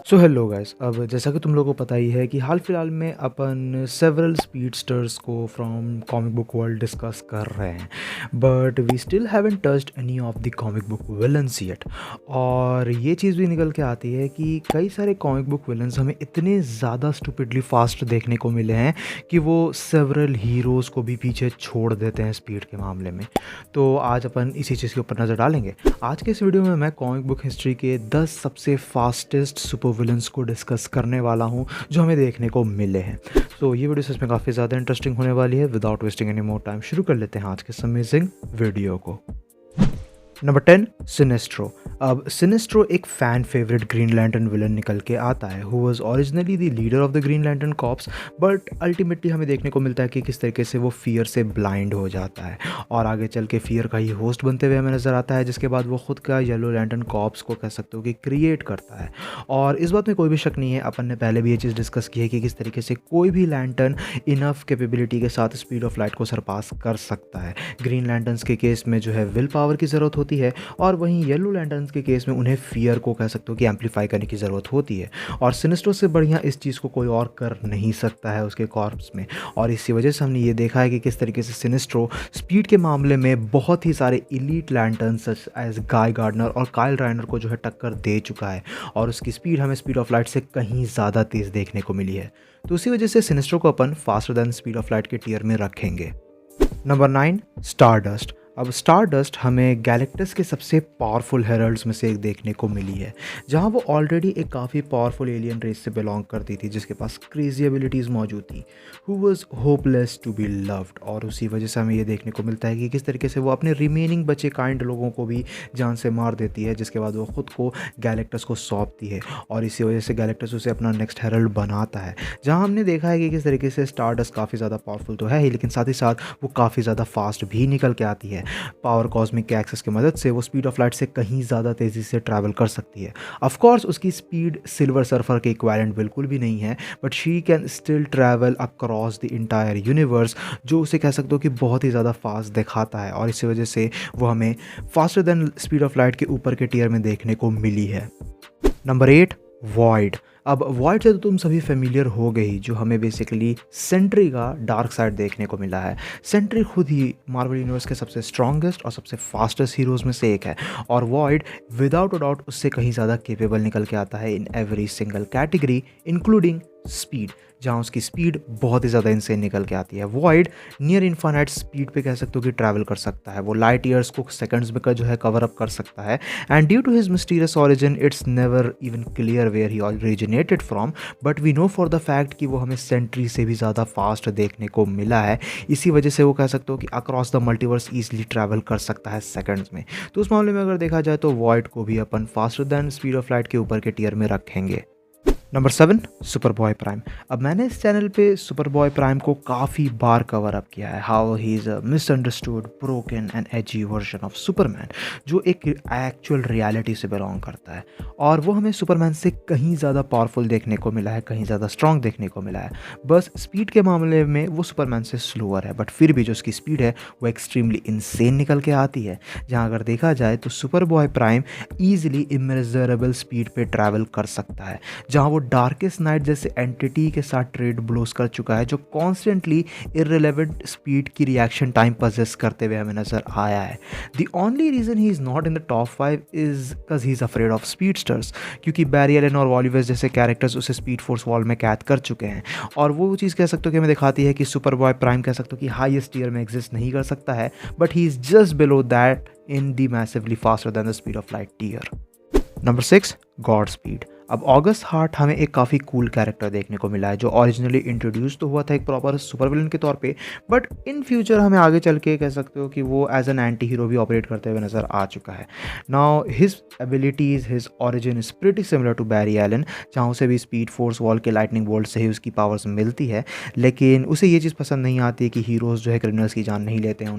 So hello guys. अब जैसा कि तुम लोगों को पता ही है कि हाल फिलहाल में अपन सेवरल स्पीडस्टर्स को from comic book world discuss कर रहे हैं, but we still haven't touched any of the comic book villains yet. और ये चीज़ भी निकल के आती है कि कई सारे कॉमिक बुक विलन्स हमें इतने ज़्यादा स्टूपिडली फास्ट देखने को मिले हैं कि वो सेवरल हीरोज़ को भी पीछे छोड़ देते हैं स्पीड के मामले में। तो आज अपन इसी चीज़ के ऊपर नज़र डालेंगे। आज के इस वीडियो में मैं कॉमिक बुक हिस्ट्री के 10 सबसे फास्टेस्ट सुपर विलन्स को डिस्कस करने वाला हूं जो हमें देखने को मिले हैं। तो ये वीडियो सच में काफ़ी ज़्यादा इंटरेस्टिंग होने वाली है। Without wasting any more time शुरू कर लेते हैं आज के इस अमेजिंग वीडियो को। नंबर 10 सिनेस्ट्रो। अब सिनेस्ट्रो एक fan favourite green lantern villain निकल के आता है who was originally the leader of the green lantern corps, but ultimately हमें देखने को मिलता है कि किस तरीके से वो फियर से ब्लाइंड हो जाता है और आगे चल के फियर का ही होस्ट बनते हुए हमें नज़र आता है, जिसके बाद वो खुद का येलो लैंटर्न कॉर्प्स को कह सकते हो कि क्रिएट करता है। और इस बात में कोई भी शक नहीं है, अपन ने पहले भी ये चीज़ डिस्कस की है कि किस तरीके से कोई भी लैंटर्न इनफ कैपेबिलिटी के साथ स्पीड ऑफ लाइट को सरपास कर सकता है। ग्रीन लैंटर्न्स के केस में जो है विल पावर की ज़रूरत होती है, और वहीं येलो लैंटर्न्स के केस में उन्हें फियर को कह सकते हो कि एम्पलीफाई करने की ज़रूरत होती है। और सिनेस्ट्रो से बढ़िया इस चीज़ को कोई और कर नहीं सकता है उसके कॉर्प्स में। और इसी वजह से हमने ये देखा है कि किस तरीके से सिनेस्ट्रो स्पीड के मामले में बहुत ही सारे elite lantern such age guy gardener और काइल राइनर को जो है टक्कर दे चुका है, और उसकी स्पीड हमें स्पीड ऑफ लाइट से कहीं ज़्यादा तेज़ देखने को मिली है। तो उसी वजह से सिनेस्ट्रो को अपन faster than speed of light के टियर में रखेंगे। Number 9 stardust. अब स्टारडस्ट हमें गैलेक्टस के सबसे पावरफुल हेरल्ड्स में से एक देखने को मिली है, जहां वो ऑलरेडी एक काफ़ी पावरफुल एलियन रेस से बिलोंग करती थी जिसके पास क्रेजी एबिलिटीज़ मौजूद थी, who was hopeless to be loved. और उसी वजह से हमें ये देखने को मिलता है कि किस तरीके से वो अपने रिमेनिंग बचे काइंड लोगों को भी जान से मार देती है, जिसके बाद वो खुद को गैलेक्टस को सौंपती है। और इसी वजह से गैलेक्टस उसे अपना नेक्स्ट हेरल्ड बनाता है, जहाँ हमने देखा है कि किस तरीके से स्टारडस्ट काफ़ी ज़्यादा पावरफुल तो है ही, लेकिन साथ ही साथ वो काफ़ी ज़्यादा फास्ट भी निकल के आती है। पावर कॉस्मिक के एक्सेस की मदद से वो स्पीड ऑफ लाइट से कहीं ज़्यादा तेज़ी से ट्रैवल कर सकती है। ऑफ कोर्स उसकी स्पीड सिल्वर सर्फर के इक्विवेलेंट बिल्कुल भी नहीं है, but she can still travel across the entire universe, जो उसे कह सकते हो कि बहुत ही ज़्यादा फास्ट दिखाता है। और इसी वजह से वो हमें faster than speed of light के ऊपर के टियर में देखने को मिली है। Number 8 void. अब वॉइड से तो तुम सभी फेमिलियर हो गई, जो हमें बेसिकली सेंट्री का डार्क साइड देखने को मिला है। सेंट्री खुद ही मार्वल यूनिवर्स के सबसे स्ट्रॉन्गेस्ट और सबसे फास्टेस्ट हीरोज़ में से एक है, और वॉइड विदाउट अ डाउट उससे कहीं ज़्यादा केपेबल निकल के आता है in every single category including speed, जहाँ उसकी स्पीड बहुत ही ज़्यादा इनसेन निकल के आती है। वॉइड नियर इन्फाइनाइट स्पीड पे कह सकते हो कि ट्रैवल कर सकता है। वो लाइट ईयर्स को सेकंड्स में जो है कवर अप कर सकता है, and due to his mysterious origin it's never even clear where he originated from, but we know for the fact कि वो हमें सेंट्री से भी ज़्यादा फास्ट देखने को मिला है। इसी वजह से वो कह सकते हो कि across the multiverse easily travel कर सकता है सेकंड्स में। तो उस मामले में अगर देखा जाए तो वॉइड को भी अपन faster than speed of light के ऊपर के टियर में रखेंगे। Number 7 superboy prime. अब मैंने इस चैनल पे सुपर बॉय प्राइम को काफ़ी बार कवर अप किया है, how he is a misunderstood broken and AG version of Superman, जो एक एक्चुअल रियलिटी से बिलोंग करता है। और वो हमें सुपरमैन से कहीं ज़्यादा पावरफुल देखने को मिला है, कहीं ज़्यादा स्ट्रॉन्ग देखने को मिला है। बस स्पीड के मामले में वो सुपरमैन से स्लोअर है, बट फिर भी जो उसकी स्पीड है वो एक्सट्रीमली इंसेन निकल के आती है। जहाँ अगर देखा जाए तो super boy prime easily immeasurable speed पे ट्रैवल कर सकता है, जहाँ वो डार्केस्ट नाइट जैसे एंटिटी के साथ ट्रेड ब्लोस कर चुका है, जो कॉन्स्टेंटली इररिलेवेंट स्पीड की रिएक्शन टाइम पजेस करते हुए हमें नजर आया है। The only reason he is not in the top 5 is because he is afraid of speedsters, क्योंकि बैरी एलन और वॉल्यूवर्स जैसे कैरेक्टर्स उसे स्पीड फोर्स वॉल में कैद कर चुके हैं। और वो चीज़ कह सकते हो कि हमें दिखाती है कि सुपर बॉय प्राइम कह सकते हो कि हाईएस्ट टीयर में एग्जिस्ट नहीं कर सकता है, but he is just below that in the massively faster than the speed of light tier. Number 6 Godspeed. अब ऑगस्ट हार्ट हमें एक काफ़ी कूल कैरेक्टर देखने को मिला है, जो ओरिजिनली इंट्रोड्यूस तो हुआ था एक प्रॉपर सुपर विलन के तौर पे, बट इन फ्यूचर हमें आगे चल के कह सकते हो कि वो एज एन एंटी हीरो भी ऑपरेट करते हुए नज़र आ चुका है। Now his abilities, his origin is pretty similar to Barry Allen, जहाँ उसे भी स्पीड फोर्स वॉल के लाइटनिंग बोल्ट से ही उसकी पावर्स मिलती है, लेकिन उसे ये चीज़ पसंद नहीं आती कि हीरोज़ जो है क्रिमिनल्स की जान नहीं लेते हैं,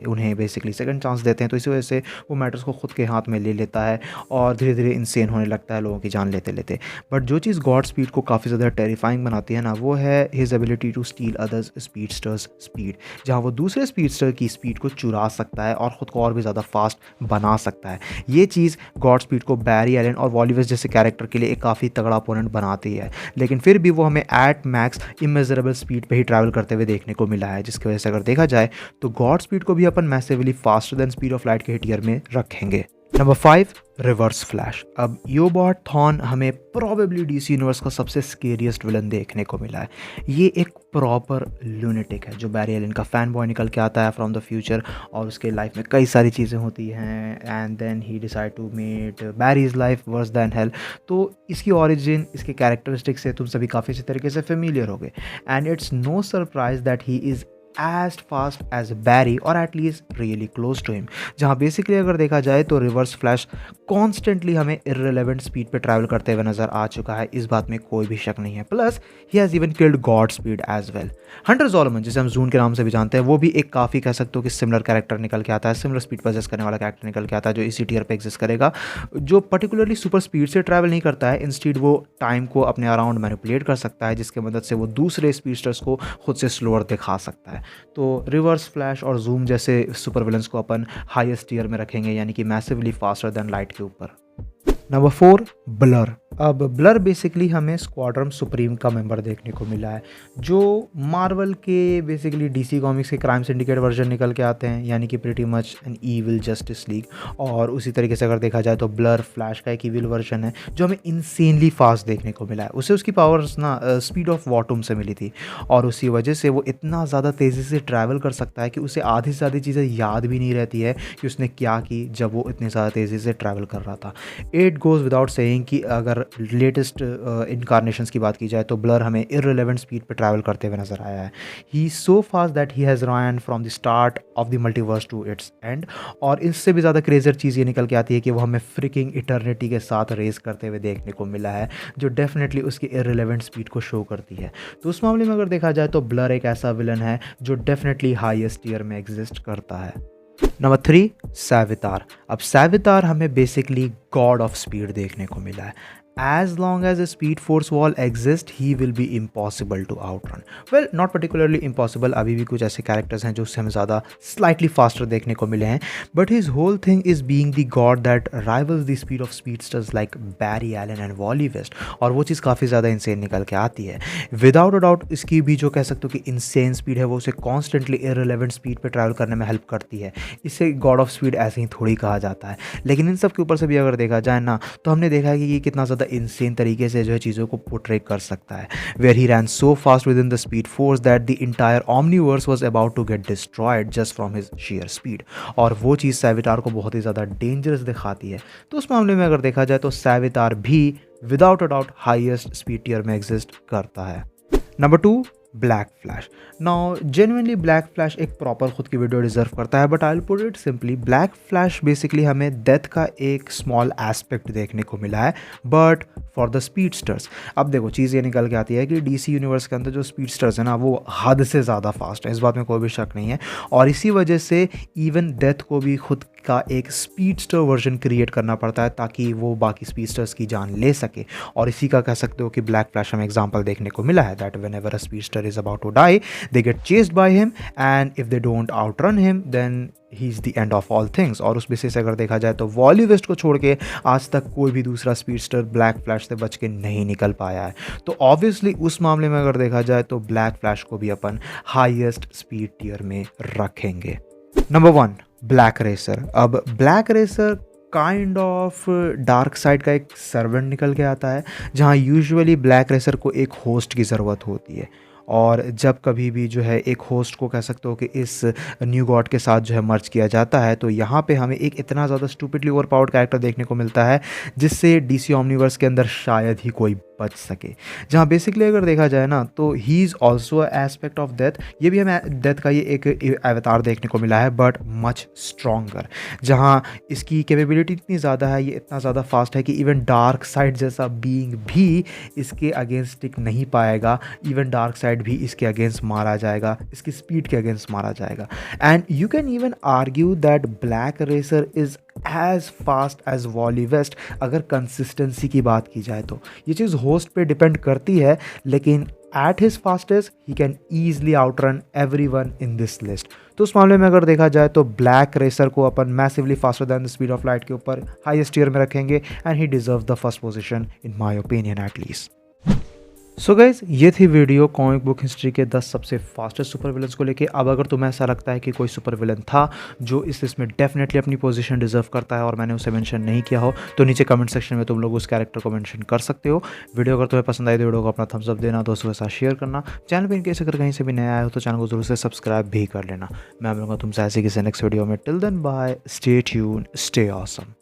उन्हें बेसिकली सेकंड चांस देते हैं। तो इसी वजह से वो मैटर्स को खुद के हाथ में ले लेता है और धीरे धीरे इंसेन होने लगता है लोगों की जान लेते पहले थे। बट जो चीज़ गॉड स्पीड को काफ़ी ज़्यादा टेरिफाइंग बनाती है ना, वो है his ability to steal others speedsters speed, जहाँ वो दूसरे स्पीडस्टर की स्पीड को चुरा सकता है और ख़ुद को और भी ज़्यादा फास्ट बना सकता है। ये चीज़ गॉड स्पीड को बैरी एलन और वॉलिवस जैसे कैरेक्टर के लिए एक काफ़ी तगड़ा अपोनेंट बनाती है, लेकिन फिर भी वो हमें एट मैक्स इमेजरेबल स्पीड पे ही ट्रैवल करते हुए देखने को मिला है, जिसकी वजह से अगर देखा जाए तो गॉड स्पीड को भी अपन massively faster than speed of light के हिट ईयर में रखेंगे। Number 5, reverse flash. अब ईओबॉट थॉन हमें प्रोबेबली डीसी यूनिवर्स का सबसे स्केरियस्ट विलन देखने को मिला है। ये एक प्रॉपर लूनेटिक है जो बैरी एलन का फैन बॉय निकल के आता है फ्रॉम द फ्यूचर, और उसके लाइफ में कई सारी चीज़ें होती हैं and then he decide to make Barry's life worse than hell. तो इसकी ओरिजिन, इसके कैरेक्टरिस्टिक्स से तुम सभी काफ़ी अच्छे तरीके से फेमिलियर हो गए, and it's no surprise that he is as fast as Barry or at least really close to him, जहाँ बेसिकली अगर देखा जाए तो रिवर्स फ्लैश कॉन्स्टेंटली हमें इररिलेवेंट स्पीड पे ट्रैवल करते हुए नज़र आ चुका है, इस बात में कोई भी शक नहीं है। Plus he has even killed godspeed as well. Hunter Zolomon, जिसे हम जून के नाम से भी जानते हैं, वो भी एक काफ़ी कह सकते हो कि सिमिलर कैरेक्टर निकल के आता है, सिमिलर स्पीड पजेस करने वाला कैरेक्टर निकल के आता है जो इसी टीयर पे एग्जिस्ट करेगा, जो पर्टिकुलरली सुपर स्पीड से ट्रैवल नहीं करता है, इंस्टीड वो टाइम को अपने अराउंड मैनिपुलेट कर सकता है, जिसकी मदद से वो दूसरे स्पीडस्टर्स को खुद से स्लोअर दिखा सकता है। तो रिवर्स फ्लैश और जूम जैसे सुपर विलन्स को अपन हाईएस्ट टीयर में रखेंगे, यानी कि मैसिवली फास्टर देन लाइट के ऊपर। Number 4, blur. अब ब्लर बेसिकली हमें स्क्वाड्रन सुप्रीम का मेंबर देखने को मिला है, जो मार्वल के बेसिकली डीसी कॉमिक्स के क्राइम सिंडिकेट वर्जन निकल के आते हैं, यानी कि pretty much N evil justice league. और उसी तरीके से अगर देखा जाए तो ब्लर फ्लैश का एक ईविल वर्जन है जो हमें इंसेनली फास्ट देखने को मिला है। उसे उसकी पावर्स ना स्पीड ऑफ वॉटूम से मिली थी, और उसी वजह से वो इतना ज़्यादा तेज़ी से ट्रैवल कर सकता है कि उसे आधी से ज़्यादा चीज़ें याद भी नहीं रहती है कि उसने क्या की जब वो इतनी ज़्यादा तेज़ी से ट्रैवल कर रहा था। इट गोज़ विदाउट सेइंग कि अगर लेटेस्ट इनकारनेशंस की बात की जाए तो ब्लर हमें इररिलेवेंट स्पीड पे ट्रैवल करते हुए नजर आया है। He so fast that he has run from the start of the multiverse to its end. और इससे भी ज़्यादा क्रेजर चीज़ ये निकल के आती है कि वो हमें फ्रिकिंग इटर्निटी के साथ रेस करते हुए देखने को मिला है, जो डेफिनेटली उसकी इररिलेवेंट स्पीड को शो करती है। तो उस मामले में अगर देखा जाए तो ब्लर एक ऐसा विलन है जो डेफिनेटली हाईएस्ट टीयर में एग्जिस्ट करता है। नंबर 3, सैवितार। अब सैवितार हमें बेसिकली गॉड ऑफ स्पीड देखने को मिला है। As long as a speed force wall exists, he will be impossible to outrun. Well, not particularly impossible. अभी भी कुछ ऐसे कैरेक्टर्स हैं जो उससे हमें ज़्यादा slightly faster देखने को मिले हैं, but his whole thing is being the god that rivals the speed of speedsters like Barry Allen and Wally West. और वो चीज़ काफ़ी ज़्यादा इंसेन निकल के आती है। Without a doubt इसकी भी जो कह सकते हो कि इंसेन स्पीड है वो उसे कॉन्स्टेंटली इररिलेवेंट स्पीड पे ट्रैवल करने में हेल्प करती है। इसे गॉड ऑफ स्पीड ऐसे ही थोड़ी कहा जाता है, लेकिन इन सब के ऊपर से भी अगर देखा जाए ना तो हमने देखा है कि ये कितना ज़्यादा इंसेन तरीके से जो है चीज़ों को पोर्ट्रे कर सकता है। Where he ran so fast within the speed force that the entire omniverse was about to get destroyed just from his sheer speed. और वो चीज़ सैवितार को बहुत ही ज़्यादा डेंजरस दिखाती है। तो उस मामले में अगर देखा जाए तो सैवितार भी without a doubt highest speed tier में एग्जिस्ट करता है। Number 2, black flash. Now genuinely black flash एक प्रॉपर खुद की वीडियो डिजर्व करता है, but I will put it simply, black flash basically हमें डेथ का एक स्मॉल एस्पेक्ट देखने को मिला है, बट फॉर द स्पीडस्टर्स। अब देखो चीज़ ये निकल के आती है कि डीसी यूनिवर्स के अंदर जो स्पीडस्टर्स हैं ना वो हद से ज़्यादा फास्ट है, इस बात में कोई भी शक नहीं है। और इसी वजह से इवन डेथ को भी खुद का एक स्पीडस्टर वर्जन क्रिएट करना पड़ता है ताकि वो बाकी स्पीडस्टर्स की जान ले सके। और इसी का कह सकते हो कि ब्लैक फ्लैश हमें एग्जांपल देखने को मिला है that whenever a speedster is about to die they get chased by him, and if they don't outrun him then he is the end of all things. और उस बेसिस से अगर देखा जाए तो वॉली वेस्ट को छोड़ के आज तक कोई भी दूसरा स्पीडस्टर ब्लैक फ्लैश से बच के नहीं निकल पाया है। तो ऑब्वियसली उस मामले में अगर देखा जाए तो ब्लैक फ्लैश को भी अपन हाईएस्ट स्पीड टियर में रखेंगे। Number 1, Black Racer. अब Black Racer kind of dark side का एक सर्वेंट निकल के आता है, जहाँ यूजुअली ब्लैक रेसर को एक होस्ट की ज़रूरत होती है। और जब कभी भी जो है एक होस्ट को कह सकते हो कि इस न्यू गॉड के साथ जो है मर्ज किया जाता है, तो यहाँ पे हमें एक इतना ज़्यादा स्टूपिडली ओवर पावर्ड कैरेक्टर देखने को मिलता है जिससे डीसी ओमनीवर्स के अंदर शायद ही कोई बच सके। जहाँ बेसिकली अगर देखा जाए ना तो he is also aspect of death. ये भी हमें डेथ का ये एक अवतार देखने को मिला है, बट मच स्ट्रॉन्गर, जहाँ इसकी कैपेबिलिटी इतनी ज़्यादा है, ये इतना ज़्यादा फास्ट है कि इवन डार्क साइड जैसा बीइंग भी इसके अगेंस्ट टिक नहीं पाएगा। इवन डार्क साइड भी इसके अगेंस्ट मारा जाएगा, इसकी स्पीड के अगेंस्ट मारा जाएगा। And you can even argue that black racer is as fast as Wally West अगर कंसिस्टेंसी की बात की जाए तो। ये चीज़ होस्ट पे डिपेंड करती है, लेकिन at his fastest he can easily outrun everyone in this list. तो उस मामले में अगर देखा जाए तो ब्लैक रेसर को अपन massively faster than the speed of light के ऊपर हाईएस्ट टीयर में रखेंगे, and he deserve the first position in my opinion at least. So guys, ये थी वीडियो कॉमिक बुक हिस्ट्री के 10 सबसे फास्टेस्ट सुपर विलन्स को लेके। अब अगर तुम्हें ऐसा लगता है कि कोई सुपर विलन था जो इस लिस्ट में डेफिनेटली अपनी पोजीशन डिजर्व करता है और मैंने उसे मेंशन नहीं किया हो, तो नीचे कमेंट सेक्शन में तुम लोग उस कैरेक्टर को मेंशन कर सकते हो। वीडियो अगर तुम्हें पसंद आई तो वीडियो को अपना थम्स अप देना, दोस्तों के साथ शेयर करना। चैनल पर इनकेस अगर कहीं से भी नया आया हो तो चैनल को जरूर से सब्सक्राइब भी कर लेना। मैं मिलूंगा तुमसे ऐसे किसी नेक्स्ट वीडियो में। Till then bye, stay tune, stay awesome.